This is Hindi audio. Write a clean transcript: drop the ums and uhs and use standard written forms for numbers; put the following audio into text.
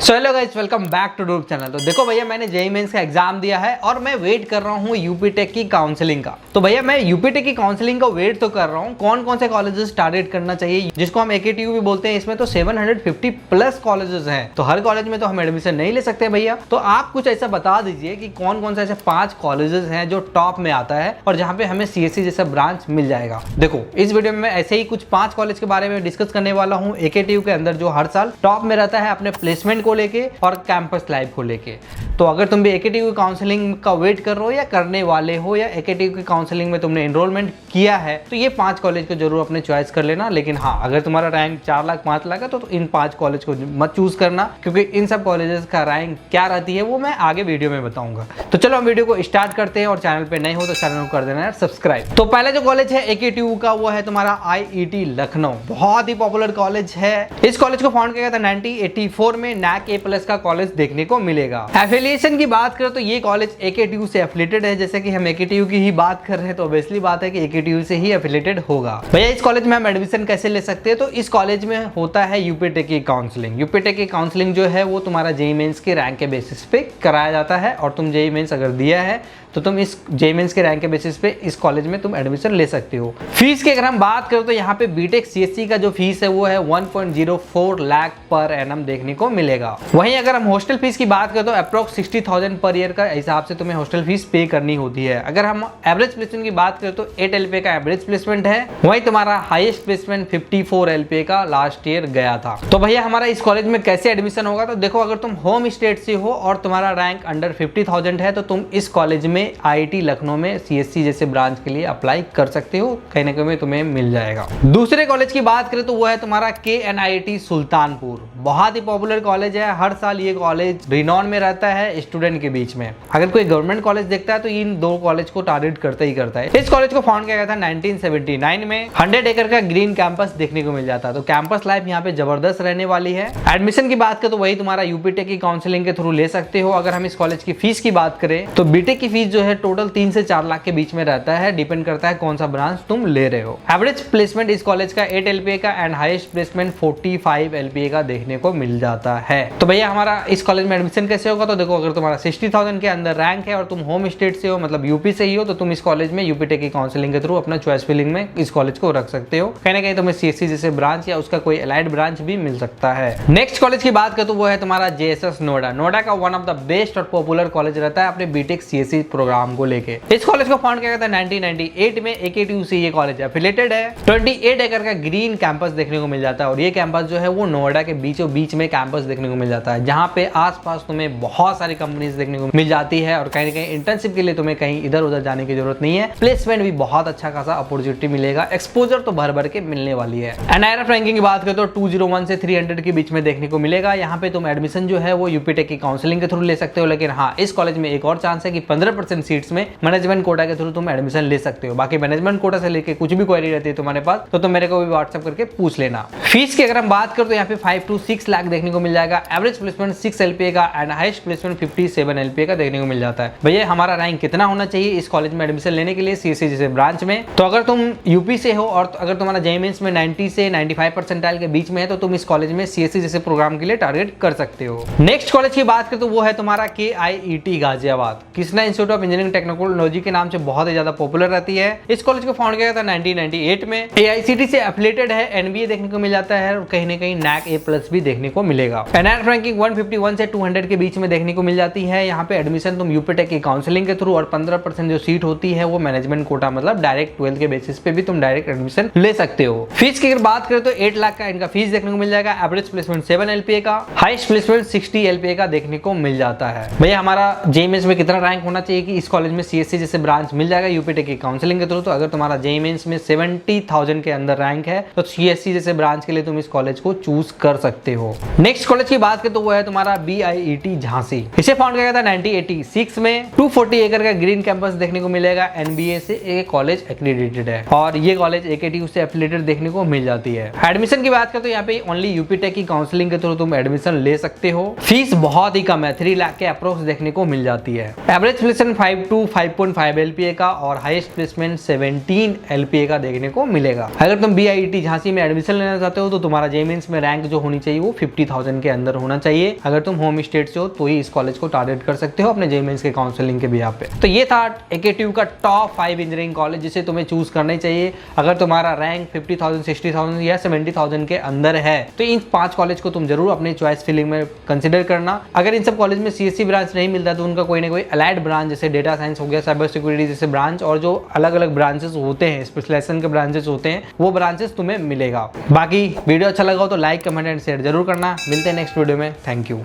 So hello guys, welcome back to YouTube channel. तो देखो भैया, मैंने जेईई मेंस का एग्जाम दिया है और मैं वेट कर रहा हूँ यूपी टेक की काउंसलिंग का। तो भैया मैं यूपी टेक की काउंसलिंग का वेट तो कर रहा हूँ, कौन कौन से कॉलेजेस टारगेट करना चाहिए, जिसको हम एकेटीयू भी बोलते हैं। इसमें तो 750 प्लस कॉलेजेस हैं, तो हर कॉलेज में तो हम एडमिशन नहीं ले सकते भैया। तो आप कुछ ऐसा बता दीजिए कि कौन कौन से ऐसे 5 कॉलेजेस हैं जो टॉप में आता है और जहाँ पे हमें सीएससी जैसा ब्रांच मिल जाएगा। देखो इस वीडियो में मैं ऐसे ही कुछ 5 कॉलेज के बारे में डिस्कस करने वाला हूँ एकेटीयू के अंदर, जो हर साल टॉप में रहता है अपने प्लेसमेंट को लेके और कैंपस लाइफ को लेके। तो अगर तुम भी एकेटीयू की काउंसलिंग का वेट कर रहे हो या करने वाले हो, या एकेटीयू की काउंसलिंग में तुमने एनरोलमेंट किया है, तो ये 5 कॉलेज को जरूर अपने चॉइस कर लेना। लेकिन हाँ, अगर तुम्हारा रैंक 4 लाख 5 लाख है तो इन 5 कॉलेज को मत चूज करना, क्योंकि इन सब कॉलेजेस का रैंक क्या रहती है वो मैं आगे वीडियो में बताऊंगा। तो चलो हम वीडियो को स्टार्ट करते हैं, और चैनल पे नए हो तो चैनल को कर देना यार सब्सक्राइब। तो पहले जो कॉलेज है एकेटीयू का वो है तुम्हारा आईईटी लखनऊ। बहुत ही पॉपुलर कॉलेज है। इस कॉलेज को फाउंड किया गया था 1984 में। नैक A+ का कॉलेज देखने को मिलेगा। एफिलिएशन की बात करें तो ये कॉलेज एकेटीयू से एफिलेटेड है। जैसे कि हम एकेटीयू की ही बात कर रहे हैं तो ऑब्वियसली बात है कि एकेटीयू से ही एफिलेटेड होगा। भैया इस कॉलेज में हम एडमिशन कैसे ले सकते हैं? तो इस कॉलेज में होता है यूपी टेक की काउंसलिंग। यूपी टेक की काउंसलिंग जो है वो तुम्हारा जेईई मेंस के रैंक के बेसिस पे कराया जाता है, और तुम जेईई मेंस अगर दिया है तो तुम इस जेईई मेंस के रैंक के बेसिस पे इस कॉलेज में तुम एडमिशन ले सकते हो। फीस की अगर हम बात करें तो यहाँ पे बीटेक सीएससी का जो फीस है वो है 1.04 लाख पर एनम देखने को मिलेगा। वहीं अगर हम हॉस्टल फीस की बात करें तो अप्रोक्स 60,000 पर ईयर का हिसाब से तुम्हें हॉस्टल फीस पे करनी होती है। अगर हम एवरेज प्लेसमेंट की बात करें तो 8 LPA का एवरेज प्लेसमेंट है। वहीं तुम्हारा हाईएस्ट प्लेसमेंट 54 LPA का लास्ट ईयर गया था। तो भैया हमारा इस कॉलेज में कैसे एडमिशन होगा? तो देखो, अगर तुम होम स्टेट से हो और तुम्हारा रैंक अंडर 50,000 है तो तुम इस कॉलेज में आईआईटी लखनऊ में सीएससी जैसे ब्रांच के लिए अप्लाई कर सकते हो। कहीं ना कहीं तुम्हें मिल जाएगा। दूसरे कॉलेज की बात करें तो वो है तुम्हारा KNIT सुल्तानपुर। बहुत ही पॉपुलर कॉलेज है। हर साल ये कॉलेज रिनॉन में रहता है स्टूडेंट के बीच में। अगर कोई गवर्नमेंट कॉलेज देखता है तो इन 2 कॉलेज को टारगेट करता ही करता है। इस कॉलेज को फाउंड किया गया था 1979 में। 100 एकड़ का ग्रीन कैंपस देखने को मिल जाता है। तो कैंपस लाइफ यहाँ पे जबरदस्त रहने वाली है। एडमिशन की बात करें तो वही तुम्हारा यूपी टेक की काउंसलिंग के थ्रू ले सकते हो। अगर हम इस कॉलेज की फीस की बात करें तो बीटेक की फीस जो है टोटल 3 से 4 लाख के बीच में रहता है। डिपेंड करता है कौन सा ब्रांच तुम ले रहे हो। एवरेज प्लेसमेंट इस कॉलेज का 8 LPA का एंड हाईएस्ट प्लेसमेंट 45 LPA का देखने को मिल जाता है। तो भैया हमारा इस कॉलेज में एडमिशन कैसे होगा? तो देखो, अगर तुम्हारा 60,000 के अंदर रैंक है और तुम होम स्टेट से हो, मतलब यूपी से ही हो, तो तुम इस कॉलेज में यूपी टेक की काउंसलिंग के थ्रू अपना चॉइस फिलिंग में इस कॉलेज को रख सकते हो। कहीं ना कहीं तुम्हें सीएससी जैसे ब्रांच या उसका कोई एलाइड ब्रांच भी मिल सकता है। नेक्स्ट कॉलेज की बात करें तो वो है तुम्हारा JSS नोएडा। नोएडा का वन ऑफ द बेस्ट और पॉपुलर कॉलेज रहता है अपने बीटेक सीएससी प्रोग्राम को लेके। इस कॉलेज को फाउंड किया गया था 1998 में। एकेटीयू से ये कॉलेज एफिलेटेड है। 28 एकड़ का ग्रीन कैंपस देखने को मिल जाता है, और ये कैंपस जो है वो नोएडा के बीचों बीच में कैंपस देखने को मिल जाता है, जहाँ पे आसपास तुम्हें बहुत सारी कंपनीज देखने को मिल जाती है, और कहीं ना कहीं इंटर्नशिप के लिए तुम्हें कहीं इधर उधर जाने की जरूरत नहीं है। प्लेसमेंट भी बहुत अच्छा खासा अपॉर्चुनिटी मिलेगा। एक्सपोजर तो भर भर के मिलने वाली है। NIRF रैंकिंग की बात करें तो 201 से 300 के बीच में देखने को मिलेगा। यहाँ पे तुम एडमिशन जो है वो यूपी टेक की काउंसलिंग के थ्रू ले सकते हो। लेकिन हाँ, इस कॉलेज में एक और चांस है कि 15% सीट्स में मैनेजमेंट कोटा के थ्रू तुम एडमिशन ले सकते हो। बाकी मैनेजमेंट कोटा से लेके कुछ भी क्वेरी रहती है तुम्हारे पास तो तुम मेरे को भी व्हाट्सएप करके पूछ लेना। फीस की अगर हम बात करें तो यहाँ पे 5 to 6 लाख देखने को मिल जाएगा। एवरेज प्लेसमेंट 6 LPA का एंड हाईएस्ट प्लेसमेंट 57 LPA का देखने को मिल जाता है। भैया हमारा रैंक कितना होना चाहिए इस कॉलेज में एडमिशन लेने के लिए सीएससी जैसे ब्रांच में? तो अगर तुम यूपी से हो और अगर तुम्हारा जेईई मेंस में 90 से 95 परसेंटाइल के बीच में है तो तुम इस कॉलेज में सीएससी जैसे प्रोग्राम के लिए टारगेट कर सकते हो। नेक्स्ट कॉलेज की बात करें तो वो है तुम्हारा KIET Ghaziabad. Krishna institute of engineering technology के नाम से बहुत ही ज्यादा पॉपुलर रहती है। इस कॉलेज को फाउंड किया गया था 1998 में। AICTE से एफिलिएटेड है। NBA देखने को मिल जाता है, और कहीं ना कहीं NAC A+ भी देखने को मिलेगा। NIRF रैंकिंग 151 से 200 के बीच में देखने को मिल जाती है। यहाँ पे एडमिशन तुम यूपी टेक की काउंसलिंग के थ्रू, और 15% जो सीट होती है वो मैनेजमेंट कोटा, मतलब डायरेक्ट 12th के बेसिस पे भी तुम डायरेक्ट एडमिशन ले सकते हो। फीस की अगर बात करें तो 8 लाख का इनका फीस देखने को मिल जाएगा। एवरेज प्लेसमेंट 7 LPA का, हाईएस्ट प्लेसमेंट 60 LPA का देखने को मिल जाता है। भैया हमारा जेईई मेंस में कितना रैंक होना चाहिए कि इस कॉलेज में सीएससी जैसे ब्रांच मिल जाएगा यूपी टेक की काउंसलिंग के थ्रू? तो अगर तुम्हारा जेईई मेंस में 70,000 के अंदर रैंक है तो सीएससी जैसे ब्रांच के लिए तुम इस कॉलेज को चूज कर सकते हो। नेक्स्ट कॉलेज की बात करें तो वो है तुम्हारा BIET झांसी। इसे फाउंड किया गया था 1986 में। 240 एकड़ का ग्रीन कैंपस देखने को मिलेगा। NBA से एक कॉलेज एक्रेडिटेड है, और ये कॉलेज एकेटीयू से एफिलिएटेड देखने को मिल जाती है। एडमिशन की बात करें तो यहाँ पे ओनली यूपी टेक की काउंसलिंग के थ्रू तुम एडमिशन ले सकते हो। फीस बहुत ही कम है, 3 लाख के अप्रोक्स देखने को मिल जाती है। एवरेज प्लेसमेंट 6.5 to 5.5 LPA का और हाईएस्ट प्लेसमेंट 17 LPA का देखने को मिलेगा। अगर तुम BIT झांसी में एडमिशन लेना चाहते हो तो तुम्हारा JEE मेंस में रैंक जो होनी चाहिए वो 50,000 के अंदर होना चाहिए। अगर तुम होम स्टेट से हो तो ही इस कॉलेज को टारगेट कर सकते हो अपने JEE मेंस के काउंसलिंग के बिहाफ पे। तो ये था AKTU का टॉप 5 इंजीनियरिंग कॉलेज जिसे तुम्हें चूज करना चाहिए अगर तुम्हारा रैंक 50,000, 60,000 या 70,000 के अंदर है। तो इन 5 कॉलेज को तुम जरूर अपने चॉइस फिलिंग में कंसिडर करना। अगर इन सब कॉलेज में CSE ब्रांच नहीं मिलता तो उनका कोई ना कोई अलाइड ब्रांच जैसे डेटा साइंस हो गया, साइबर सिक्योरिटी जैसे ब्रांच और जो अलग अलग ब्रांचेस होते हैं, स्पेशलाइजेशन के ब्रांचेस होते हैं, वो ब्रांचेस तुम्हें मिलेगा। बाकी वीडियो अच्छा लगा हो तो लाइक, कमेंट एंड शेयर जरूर करना। मिलते हैं नेक्स्ट वीडियो में। Thank you.